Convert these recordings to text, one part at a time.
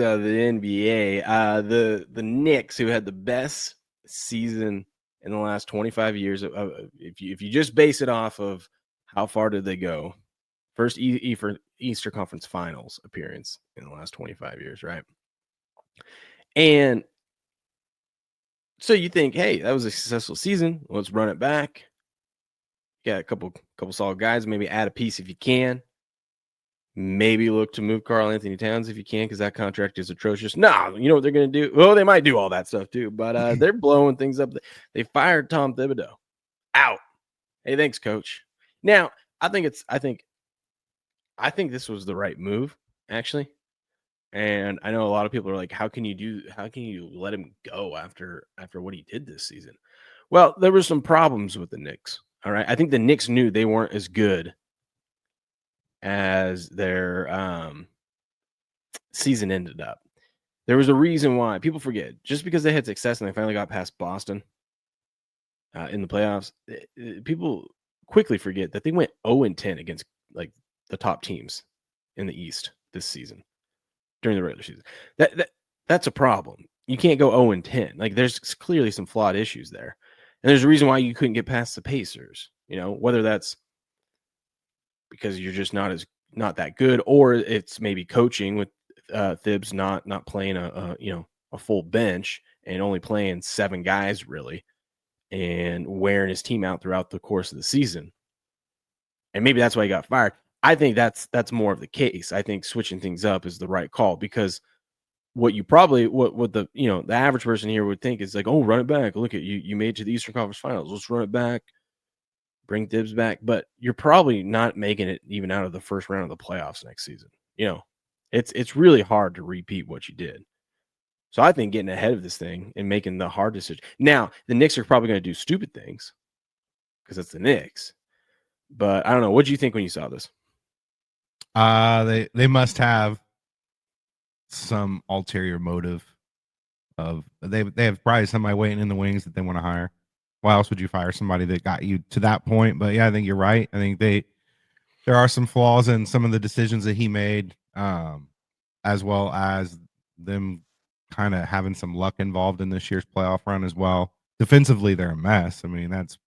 Out of the NBA, the Knicks, who had the best season in the last 25 years. If you just base it off of how far did they go, first for Easter Conference Finals appearance in the last 25 years, right? And so you think, hey, that was a successful season. Let's run it back. Got a couple solid guys. Maybe add a piece if you can. Maybe look to move Karl Anthony Towns if you can, because that contract is atrocious. No, you know what they're going to do? Well, they might do all that stuff too, but they're blowing things up. They fired Tom Thibodeau. Out. Hey, thanks, coach. Now, I think this was the right move, actually. And I know a lot of people are like, how can you let him go after what he did this season? Well, there were some problems with the Knicks. All right. I think the Knicks knew they weren't as good as their season ended up. There was a reason why. People forget. Just because they had success and they finally got past Boston in the playoffs, people quickly forget that they went 0-10 against like the top teams in the East this season during the regular season. That's a problem. You can't go 0-10. Like, there's clearly some flawed issues there. And there's a reason why you couldn't get past the Pacers, whether that's because you're just not that good, or it's maybe coaching with Thibs not playing a full bench and only playing 7 guys really, and wearing his team out throughout the course of the season. And maybe that's why he got fired. I think that's more of the case. I think switching things up is the right call, because what the the average person here would think is like, oh, run it back. Look at you made it to the Eastern Conference Finals. Let's run it back. Bring Thibs back. But you're probably not making it even out of the first round of the playoffs next season. It's really hard to repeat what you did. So I think getting ahead of this thing and making the hard decision. Now, the Knicks are probably going to do stupid things because it's the Knicks. But I don't know. What did you think when you saw this? They must have some ulterior motive of they have probably somebody waiting in the wings that they want to hire. Why else would you fire somebody that got you to that point? But yeah, I think you're right. I think there are some flaws in some of the decisions that he made, as well as them kind of having some luck involved in this year's playoff run as well. Defensively, they're a mess. I mean, that's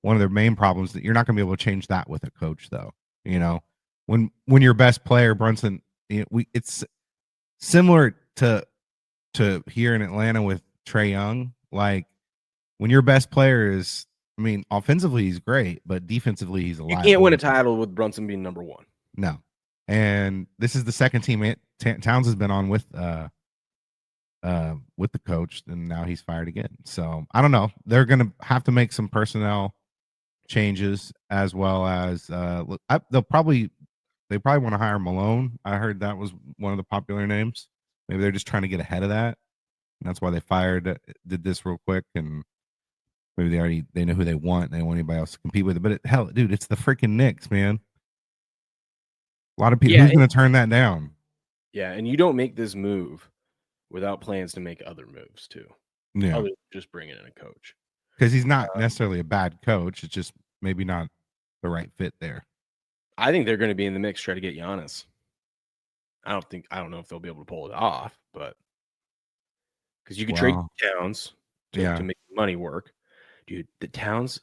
one of their main problems. That you're not going to be able to change that with a coach, though. When your best player Brunson, it's similar to here in Atlanta with Trae Young. Like, when your best player is, I mean, offensively he's great, but defensively he's a You can't win a liability. title with Brunson being number one. No. And this is the second team Towns has been on with the coach, and now he's fired again. So I don't know. They're going to have to make some personnel changes, as well as they probably want to hire Malone. I heard that was one of the popular names. Maybe they're just trying to get ahead of that. And that's why they did this real quick, and maybe they know who they want. And they don't want anybody else to compete with it. But hell, dude, it's the freaking Knicks, man. A lot of people. Who's going to turn that down? Yeah, and you don't make this move without plans to make other moves too. Yeah, other than just bringing in a coach, because he's not necessarily a bad coach. It's just maybe not the right fit there. I think they're going to be in the mix, try to get Giannis. I don't know if they'll be able to pull it off, but because you could trade Towns to make the money work, dude. The Towns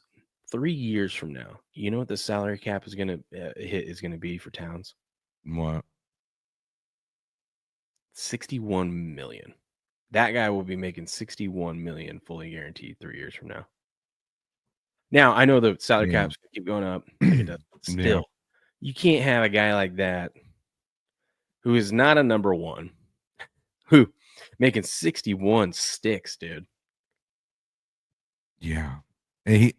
3 years from now, you know what the salary cap is going to hit is going to be for Towns? What? 61 million. That guy will be making 61 million fully guaranteed 3 years from now. Now, I know the salary caps keep going up like it does, but still, you can't have a guy like that who is not a number one, who making 61 sticks, dude. Yeah. And he,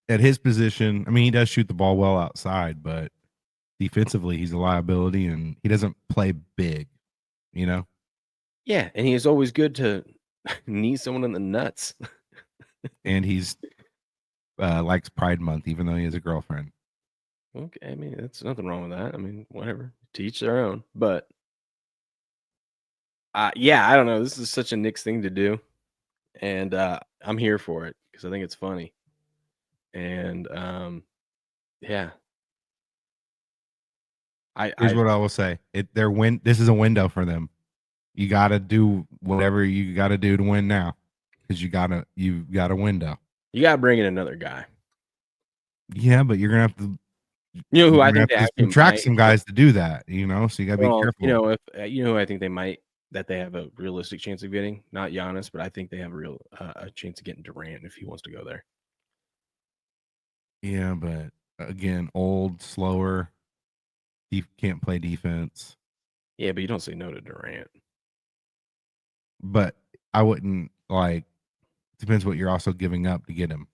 at his position, I mean, he does shoot the ball well outside, but defensively, he's a liability, and he doesn't play big, Yeah, and he is always good to knee someone in the nuts. And he's likes Pride Month, even though he has a girlfriend. Okay, I mean, that's nothing wrong with that. I mean, whatever. Teach their own. But yeah, I don't know. This is such a Knicks thing to do. And I'm here for it because I think it's funny. And yeah. Here's what I will say. This is a window for them. You got to do whatever you got to do to win now, because you've got a window. You got to bring in another guy. Yeah, but you're gonna have to. You know who You're I gonna think have they to actually subtract might. some guys to do that. So you got to be Well, careful. if you know who I think that they have a realistic chance of getting, not Giannis, but I think they have a chance of getting Durant if he wants to go there. Yeah, but again, old, slower. He can't play defense. Yeah, but you don't say no to Durant. But I wouldn't like. Depends what you're also giving up to get him.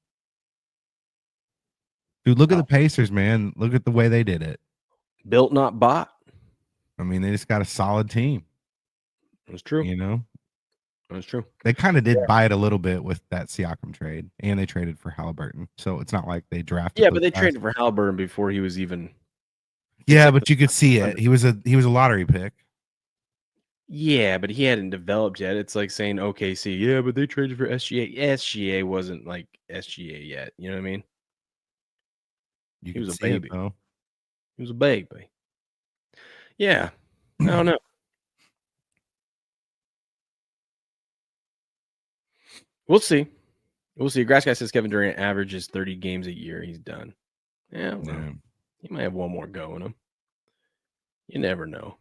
Dude, look at the Pacers, man. Look at the way they did it. Built, not bought. I mean, they just got a solid team. That's true. That's true. They kind of did buy it a little bit with that Siakam trade, and they traded for Halliburton. So it's not like they drafted. Yeah, those but they guys. traded for Halliburton before he was even. Yeah, but you could see it. He was a lottery pick. Yeah, but he hadn't developed yet. It's like saying OKC. Yeah, but they traded for SGA. SGA wasn't like SGA yet. You know what I mean? You He could was a see it baby. though. He was a baby. Yeah. I don't know. We'll see. We'll see. Grass guy says Kevin Durant averages 30 games a year. He's done. Yeah, well, he might have one more go in him. You never know.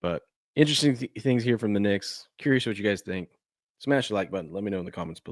But interesting things here from the Knicks. Curious what you guys think. Smash the like button. Let me know in the comments below.